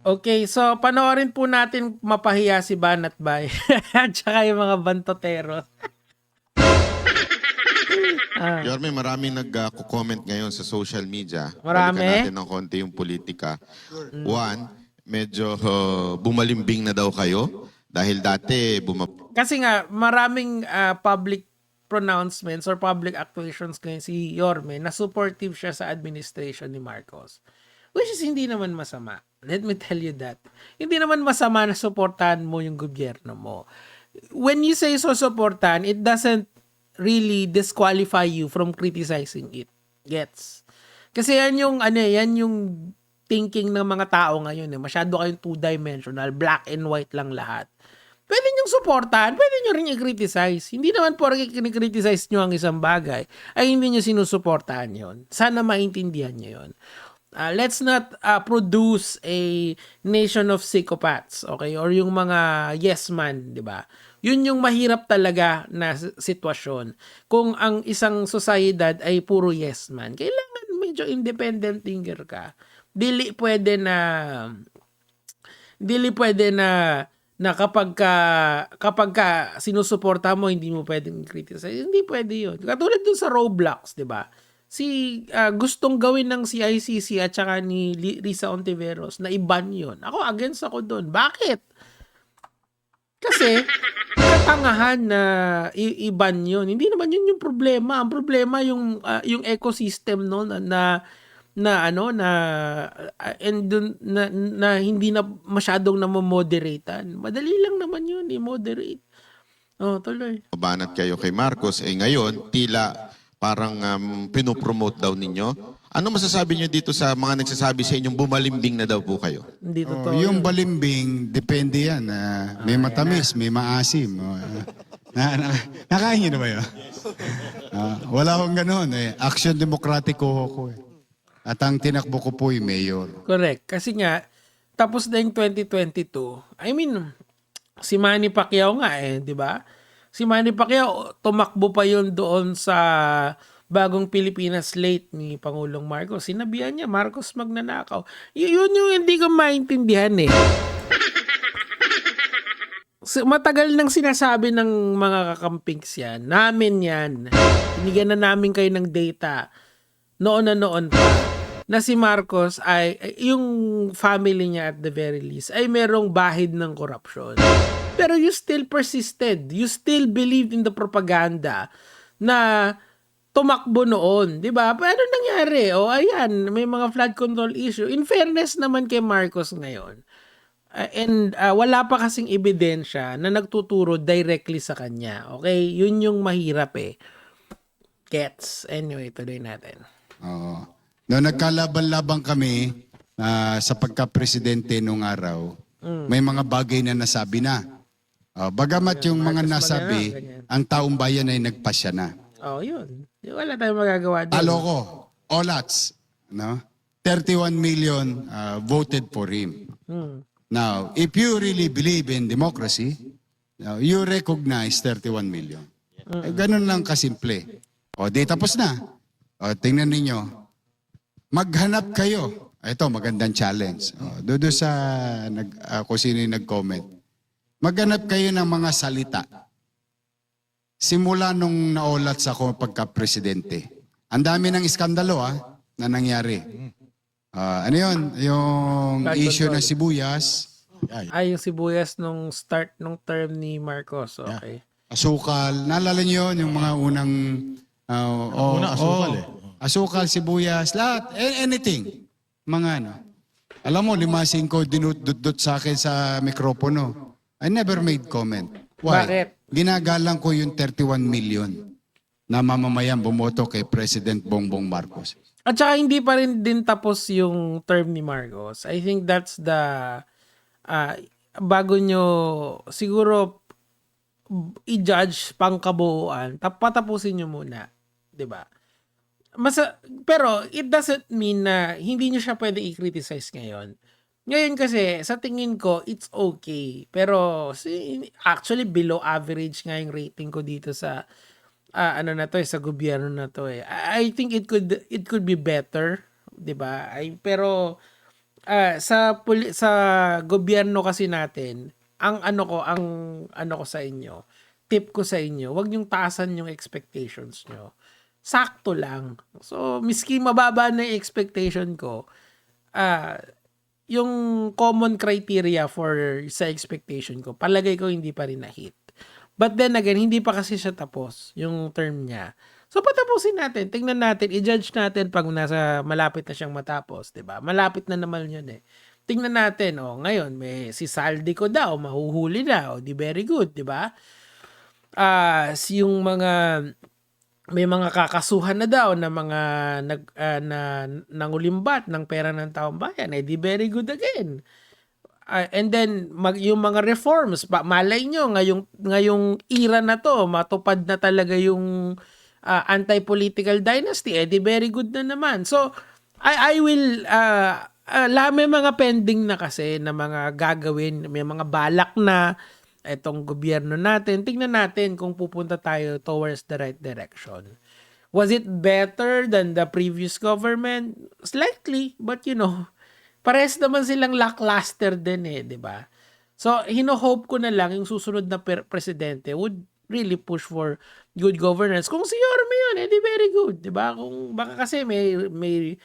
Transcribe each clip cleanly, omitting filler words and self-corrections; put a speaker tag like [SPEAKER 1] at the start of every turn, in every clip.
[SPEAKER 1] Okay, so panoorin po natin mapahiya si Banat Bay at saka yung mga bantotero.
[SPEAKER 2] Yorme, maraming nag-comment ngayon sa social media.
[SPEAKER 1] Marami?
[SPEAKER 2] Balikan natin ng konti yung politika. One, medyo bumalimbing na daw kayo dahil dati
[SPEAKER 1] Kasi nga, maraming public pronouncements or public accusations ngayon si Yorme na supportive siya sa administration ni Marcos. Which is hindi naman masama. Let me tell you that. Hindi naman masama na suportahan mo yung gobyerno mo. When you say so suportahan, it doesn't really disqualify you from criticizing it. Gets? Kasi yan yung thinking ng mga tao ngayon. Masyado kayong two-dimensional, black and white lang lahat. Pwede niyong supportahan, pwede niyo rin i-criticize. Hindi naman po i-criticize niyo ang isang bagay ay hindi niyo sinusuportahan yon. Sana maintindihan niyo yon. Let's not produce a nation of psychopaths, okay? Or yung mga yes man, di ba? Yun yung mahirap talaga na sitwasyon. Kung ang isang sociedad ay puro yes man, kailangan medyo independent thinker ka. Dili pwede na kapag ka sinusuporta mo, hindi mo pwedeng criticize. Hindi pwede yun. Katulad dun sa Roblox, di ba? Gustong gawin ng CICC at saka ni Risa Ontiveros na i-ban yun. Against ako dun. Bakit? Kasi, katangahan na i-ban yun. Hindi naman yun yung problema. Ang problema yung ecosystem no na hindi na masyadong namomoderatan. Madali lang naman yun, i-moderate. Tuloy.
[SPEAKER 2] banat kayo kay Marcos, ngayon, tila parang pinopromote daw ninyo. Ano masasabi niyo dito sa mga nagsasabi sa inyong bumalimbing na daw po kayo?
[SPEAKER 1] Hindi totoo
[SPEAKER 3] Yung
[SPEAKER 1] yun.
[SPEAKER 3] balimbing, depende yan. May matamis, may maasim. Nakain niyo na ba yun? Wala akong ganun. Action Democratic ko eh. At ang tinakbo ko po yung mayor.
[SPEAKER 1] Correct. Kasi nga, tapos na yung 2022. I mean, si Manny Pacquiao nga di ba? Si Manny Pacquiao, tumakbo pa yun doon sa bagong Pilipinas slate ni Pangulong Marcos. Sinabihan niya, Marcos magnanakaw. Yun yung hindi ko maintindihan Matagal nang sinasabi ng mga kakampings yan. Namin yan. Binigyan na namin kayo ng data. Noon pa na si Marcos ay yung family niya at the very least ay merong bahid ng korupsyon. Pero you still persisted. You still believed in the propaganda na tumakbo noon. Di ba? Paano nangyari? Ayan, may mga flood control issue. In fairness naman kay Marcos ngayon, wala pa kasing ebidensya na nagtuturo directly sa kanya. Okay? Yun yung mahirap Gets. Anyway, tuloy natin.
[SPEAKER 3] Oo. Noong nagkalaban-laban kami sa pagka-presidente nung araw, may mga bagay na nasabi na. Bagamat yung mga nasabi, ang taong bayan ay nagpasya na.
[SPEAKER 1] Yun. Wala tayong magagawa doon.
[SPEAKER 3] Talo ko, Olats, no? 31 million voted for him. Now, if you really believe in democracy, you recognize 31 million. Ganun lang kasimple. Di tapos na. Tingnan ninyo. Maghanap kayo. Ito, magandang challenge. Doon sa kung sino yung nag-comment. Maghanap kayo ng mga salita. Simula nung naulat sa ako pagka-presidente. Ang dami ng iskandalo na nangyari. Ano yun? Yung
[SPEAKER 1] Flood
[SPEAKER 3] issue
[SPEAKER 1] control.
[SPEAKER 3] ng sibuyas.
[SPEAKER 1] Yung sibuyas nung start nung term ni Marcos. Okay.
[SPEAKER 3] Asukal. Naalala niyo yun? Yung mga unang...
[SPEAKER 4] asukal
[SPEAKER 3] Asukal, sibuyas, lahat. Anything. Mga ano. Alam mo, 5-5 dinudot sa akin sa mikropono. I never made comment. Why?
[SPEAKER 1] Bakit?
[SPEAKER 3] Ginagalang ko yung 31 million na mamamayan bumoto kay President Bongbong Marcos.
[SPEAKER 1] At saka hindi pa rin din tapos yung term ni Marcos. I think that's the bago nyo siguro i-judge pangkabuuan, patapusin nyo muna. 'Di ba? Pero it doesn't mean na hindi nyo siya pwede i-criticize ngayon. Ngayon kasi, sa tingin ko, it's okay. Pero actually below average nga yung rating ko dito sa sa gobyerno na to I think it could be better, 'di ba? Pero sa gobyerno kasi natin, ang ano ko sa inyo, tip ko sa inyo, wag niyong taasan yung expectations nyo. Sakto lang. So, miski mababa na yung expectation ko, ah, yung common criteria for sa expectation ko, palagay ko hindi pa rin na-hit. But then again, hindi pa kasi siya tapos, yung term niya. So, patapusin natin. Tingnan natin. I-judge natin pag malapit na siyang matapos. 'Di ba? Malapit na naman yun eh. Tingnan natin. Ngayon, may si Saldi ko daw, mahuhuli na. Di very good. 'Di ba? Yung may mga kakasuhan na daw na mga nangulimbat ng pera ng taong bayan. Di very good again. And then yung mga reforms, malay nyo ngayong era na to, matupad na talaga yung anti-political dynasty, di very good na naman. So I will may mga pending na kasi na mga gagawin, may mga balak na etong gobyerno natin. Tingnan natin kung pupunta tayo towards the right direction. Was it better than the previous government? Slightly, but parehas naman silang lackluster din di ba? So, hino-hope ko na lang yung susunod na presidente would really push for good governance. Kung si Yorme yun, di very good, di ba? Kung baka kasi may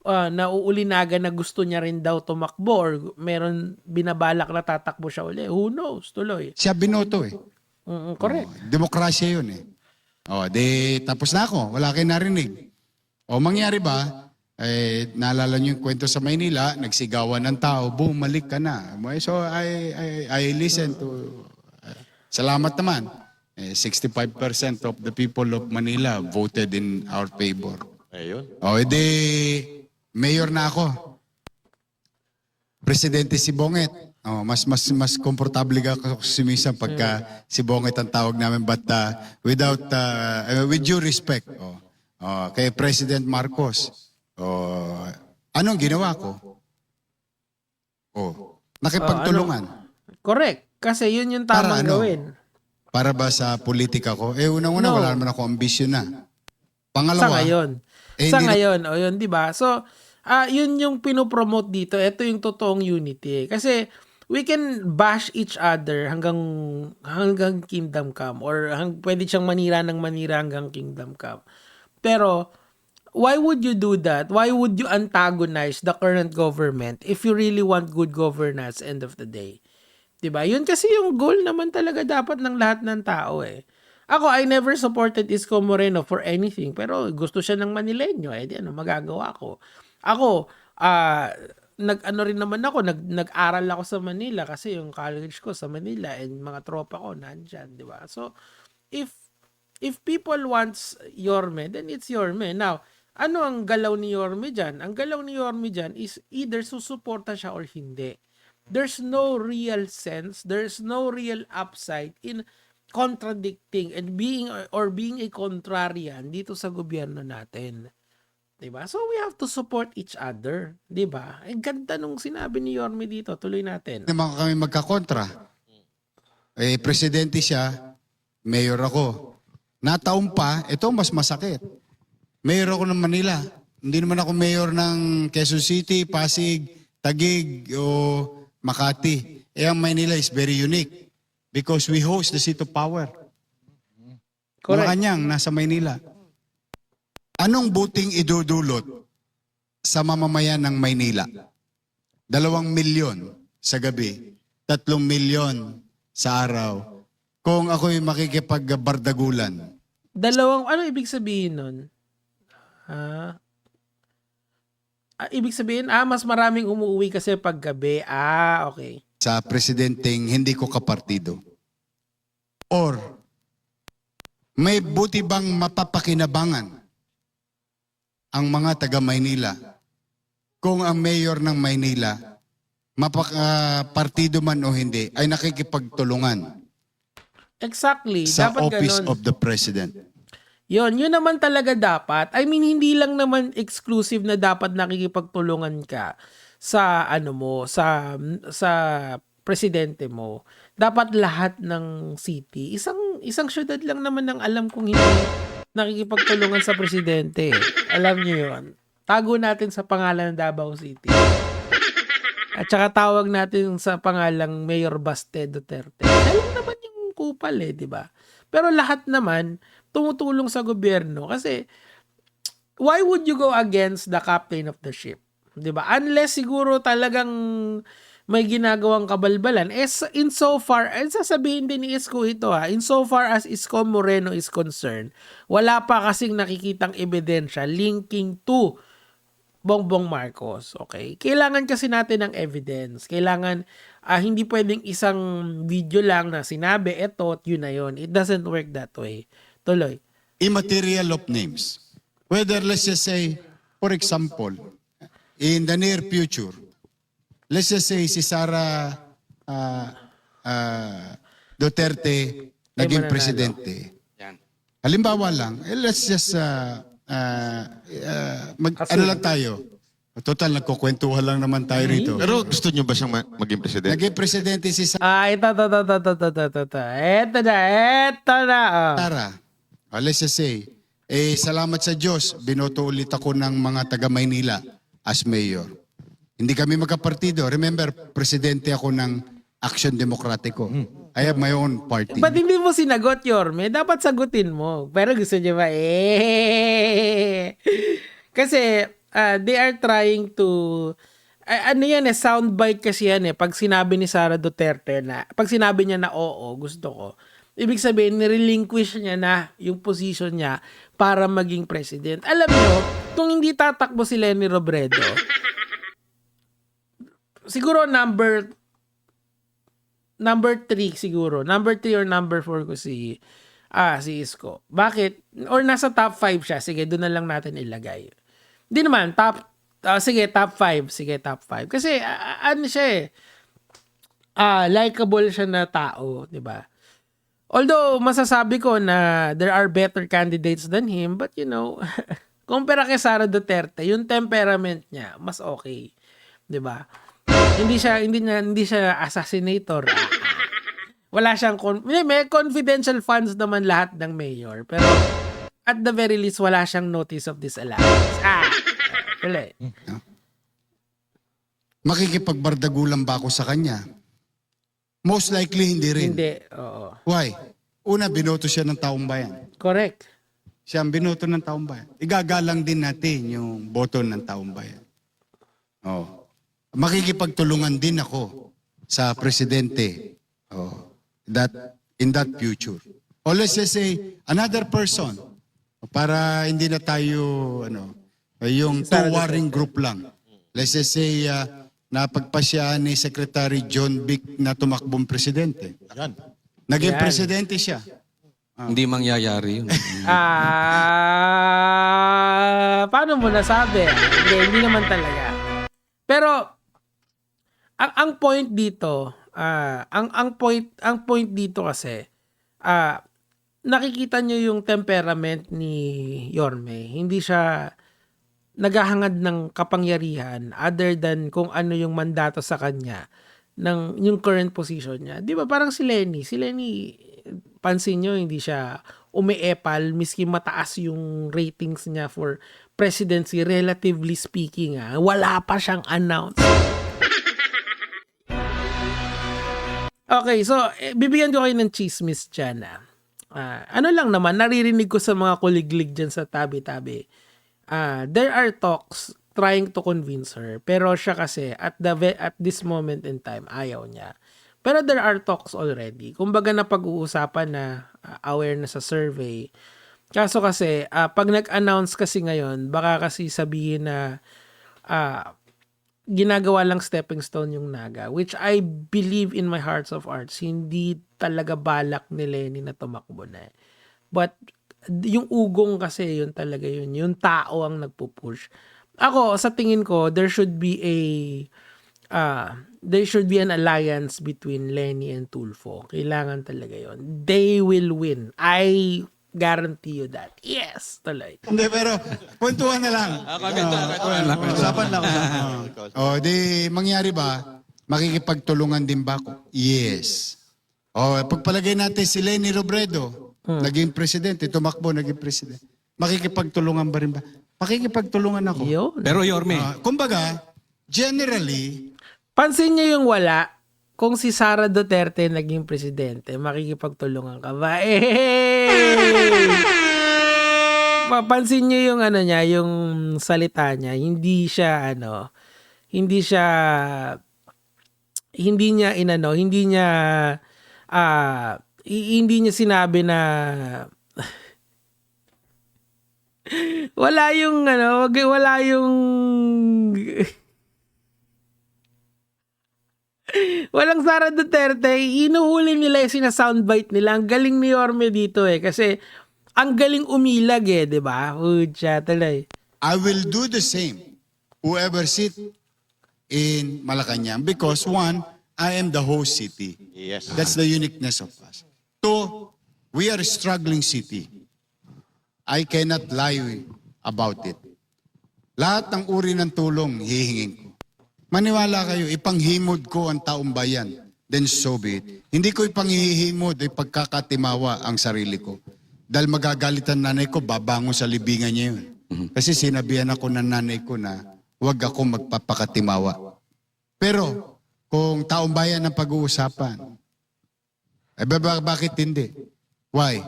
[SPEAKER 1] nauulinagan na gusto niya rin daw tumakbo or meron binabalak na tatakbo siya uli. Who knows? Tuloy.
[SPEAKER 3] Siya binoto eh.
[SPEAKER 1] Correct.
[SPEAKER 3] Demokrasya yun eh. Tapos na ako. Wala kayo narinig. Mangyari ba? Naalala niyo yung kwento sa Maynila, nagsigawan ng tao, bumalik ka na. So I listen to, salamat naman. 65% of the people of Manila voted in our favor.
[SPEAKER 2] Ayun.
[SPEAKER 3] Mayor na ako. Presidente si Bonget. Mas komportable ako sumisan pagka si Bonget ang tawag namin, but with due respect. Kay President Marcos. Anong ginawa ko? Nakipagtulungan.
[SPEAKER 1] Correct. Kasi yun yung tamang gawin.
[SPEAKER 3] Para ba sa politika ko? Unang-una, wala naman ako ambisyon na. Pangalawa,
[SPEAKER 1] Sa ngayon. Yun, di ba? So, yun yung pinopromote dito. Ito yung totoong unity. Kasi, we can bash each other hanggang kingdom come. Or pwede siyang manira hanggang kingdom come. Pero, why would you do that? Why would you antagonize the current government if you really want good governance end of the day? Diba? Yun kasi yung goal naman talaga dapat ng lahat ng tao eh. Ako, I never supported Isko Moreno for anything, pero gusto siya ng Manileño di magagawa ko. Ako, nag-aral ako sa Manila kasi yung college ko sa Manila and mga tropa ko nandyan, diba? So, if people wants Yorme, then it's Yorme. Now, ano ang galaw ni Yorme dyan? Ang galaw ni Yorme dyan is either susuporta siya or hindi. There's no real sense, there's no real upside in contradicting and being a contrarian dito sa gobyerno natin. 'Di ba? So we have to support each other, 'di ba? Ang ganda nung sinabi ni Yorme dito, tuloy natin.
[SPEAKER 3] Naman kami magkakontra. Presidente siya, mayor ako. Nataon pa, ito mas masakit. Mayor ako ng Manila. Hindi naman ako mayor ng Quezon City, Pasig, Taguig o Makati. Ang Manila is very unique because we host the seat of power.
[SPEAKER 1] Correct.
[SPEAKER 3] Malacanang nasa Maynila. Anong buting idudulot sa mamamayan ng Maynila? 2 milyon sa gabi, 3 milyon sa araw. Kung ako'y makikipagbardagulan.
[SPEAKER 1] Ano ibig sabihin nun? Ibig sabihin, mas maraming umuwi kasi paggabi. Okay.
[SPEAKER 3] Sa presidenteng hindi ko kapartido. Or, may buti bang mapapakinabangan ang mga taga Maynila kung ang mayor ng Maynila, mapakapartido man o hindi, ay nakikipagtulungan
[SPEAKER 1] Exactly.
[SPEAKER 3] sa
[SPEAKER 1] Dapat
[SPEAKER 3] office
[SPEAKER 1] ganun.
[SPEAKER 3] of the president.
[SPEAKER 1] Yun naman talaga dapat. I mean, hindi lang naman exclusive na dapat nakikipagtulungan ka sa sa presidente mo. Dapat lahat ng city. Isang syudad lang naman ang alam kong hindi nakikipagtulungan sa presidente. Alam niyo yun. Tago natin sa pangalan ng Davao City. At saka tawag natin sa pangalang Mayor Baste Duterte. Alam naman yung kupal di ba? Pero lahat naman tumutulong sa gobyerno kasi why would you go against the captain of the ship? 'Di ba? Unless siguro talagang may ginagawang kabalbalan. Insofar, sasabihin din ni Isko ito insofar as Isko Moreno is concerned, wala pa kasing nakikitang ebidensya linking to Bongbong Marcos. Okay? Kailangan kasi natin ng evidence. Kailangan, hindi pwedeng isang video lang na sinabi, eto, yun na yun. It doesn't work that way. Tuloy.
[SPEAKER 3] Immaterial of names. Whether, let's just say, for example, in the near future, let's just say si Sara Duterte naging
[SPEAKER 1] mananalo.
[SPEAKER 3] presidente. Halimbawa lang, let's just ano lang tayo. Total, nagkukwentuhan lang naman tayo rito.
[SPEAKER 2] Pero gusto nyo ba siyang maging presidente?
[SPEAKER 3] Naging presidente si Sara.
[SPEAKER 1] Ito. Ito na.
[SPEAKER 3] Sara. Let's just say, salamat sa Diyos, binoto ulit ako ng mga taga Maynila as mayor. Hindi kami magkapartido. Remember, presidente ako ng Action Demokratiko. I have my own party.
[SPEAKER 1] Ba't hindi mo sinagot, Yorme? Dapat sagutin mo. Pero gusto niya ba, Kasi, they are trying to, ano yan soundbite kasi yan Pag sinabi ni Sara Duterte na, pag sinabi niya na oo, gusto ko, ibig sabihin, nirelinquish niya na yung position niya para maging president. Alam niyo, kung hindi tatakbo si Leni Robredo, siguro number 3 siguro. Number 3 or number 4 ko si Isko. Bakit? Or nasa top 5 siya. Sige, doon na lang natin ilagay. Hindi naman, top 5. Sige, top 5. Kasi, ano siya likable siya na tao, di ba? Although, masasabi ko na there are better candidates than him, but kumpara kay Sara Duterte, yung temperament niya, mas okay. Di ba? Hindi siya assassinator. Wala siyang may confidential funds naman lahat ng mayor, pero at the very least wala siyang notice of disallowance. Wala.
[SPEAKER 3] Makikipagbardagulan ba ako sa kanya? Most likely hindi rin.
[SPEAKER 1] Hindi, oo.
[SPEAKER 3] Why? Una, binoto siya ng taong bayan.
[SPEAKER 1] Correct.
[SPEAKER 3] Siya ang binoto ng taong bayan. Igagalang din natin yung boto ng taong bayan. Oh. Makikipagtulungan din ako sa presidente. Oh. In that future. Or let's just say, another person. Para hindi na tayo, yung two warring group lang. Let's just say, napagpasya ni Secretary John Vic na tumakbong presidente. Naging
[SPEAKER 1] Yan.
[SPEAKER 3] presidente siya.
[SPEAKER 5] Hindi mangyayari yun.
[SPEAKER 1] Paano mo nasabi? Hindi naman talaga. Pero ang point dito, ang point dito kasi, nakikita nyo yung temperament ni Yorme. Hindi siya naghahangad ng kapangyarihan other than kung ano yung mandato sa kanya ng yung current position niya. 'Di ba parang si Lenny, pansin nyo hindi siya umiepal miski mataas yung ratings niya for presidency relatively speaking wala pa siyang announce. Okay, so bibigyan ko kayo ng chismis dyan. Ano lang naman, naririnig ko sa mga kuliglig dyan sa tabi-tabi. There are talks trying to convince her, pero siya kasi at this moment in time, ayaw niya. Pero there are talks already. Kumbaga na pag-uusapan na aware na sa survey. Kaso kasi, pag nag-announce kasi ngayon, baka kasi sabihin na ginagawa lang stepping stone yung Naga, which I believe in my hearts of hearts, hindi talaga balak ni Lenny na tumakbo na. But, yung ugong kasi, yun talaga yun. Yung tao ang nagpupush. Ako, sa tingin ko, there should be an alliance between Lenny and Tulfo. Kailangan talaga yun. They will win. I guarantee you that. Yes, tuloy.
[SPEAKER 3] Hindi, pero kwentuhan na lang.
[SPEAKER 4] Usapan lang.
[SPEAKER 3] Di mangyari ba, makikipagtulungan din ba ako? Yes. Pagpalagay natin si Leni Robredo, naging presidente, tumakbo, naging presidente. Makikipagtulungan ba rin ba? Makikipagtulungan ako.
[SPEAKER 1] Yun.
[SPEAKER 5] Pero Yorme,
[SPEAKER 3] Kumbaga, generally,
[SPEAKER 1] Pansin niyo yung wala. Kung si Sara Duterte naging presidente, makikipagtulungan ka ba? Papansin niyo yung ano niya, yung salita niya, hindi siya hindi niya hindi niya sinabi na wala yung walang Sara Duterte, inuhuli nila yung sina-soundbite nila. Ang galing ni Yorme dito kasi ang galing umilag di ba? Hudya tuloy.
[SPEAKER 3] I will do the same. Whoever sit in Malacanang, because one, I am the host city.
[SPEAKER 6] Yes.
[SPEAKER 3] That's the uniqueness of us. Two, we are a struggling city. I cannot lie about it. Lahat ng uri ng tulong hihingin ko. Maniwala kayo, ipanghimod ko ang taong bayan. Then so be it. Hindi ko ipanghihimod, ipagkakatimawa ang sarili ko. Dahil magagalitan nanay ko, babangon sa libingan niya yun. Kasi sinabihan ako ng nanay ko na huwag ako magpapakatimawa. Pero kung taong bayan ang pag-uusapan, bakit hindi? Why?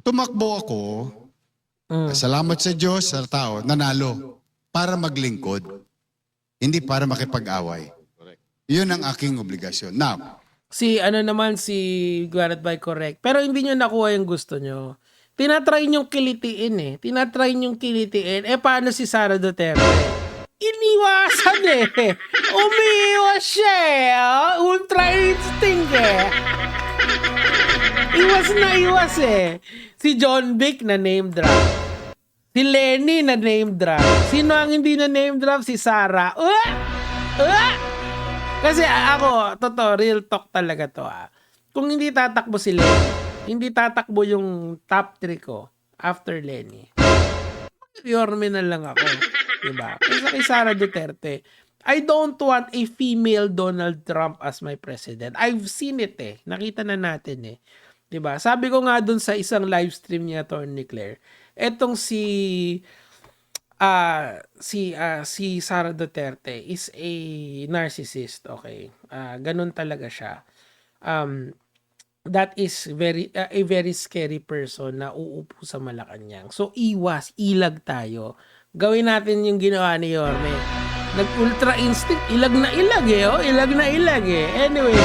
[SPEAKER 3] Tumakbo ako, salamat sa Diyos, sa tao, nanalo, para maglingkod. Hindi para makipag-away. Yun ang aking obligasyon. Now,
[SPEAKER 1] Si Garrett by correct. Pero hindi nyo nakuha yung gusto nyo. Tinatry nyong kilitiin paano si Sara Duterte? Iniwasan Umiiwas siya Ultra instinct Iwas Si John Vic na name drop. Si Lenny na name drop. Sino ang hindi na name drop? Si Sara. Kasi ako, real talk talaga to. Kung hindi tatakbo si Lenny, hindi tatakbo yung top 3 ko after Lenny, Yorme na lang ako. Diba? Kasi kay Sara Duterte, I don't want a female Donald Trump as my president. I've seen it Nakita na natin Diba? Sabi ko nga dun sa isang live stream niya, Attorney Claire, etong si Sara Duterte is a narcissist, okay? Ganun talaga siya. That is a very scary person na uupo sa Malacanang. So ilag tayo. Gawin natin yung ginawa ni Yorme. Nag-ultra instinct, ilag na ilag Anyway,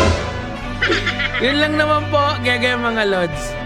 [SPEAKER 1] yun lang naman po, mga lods.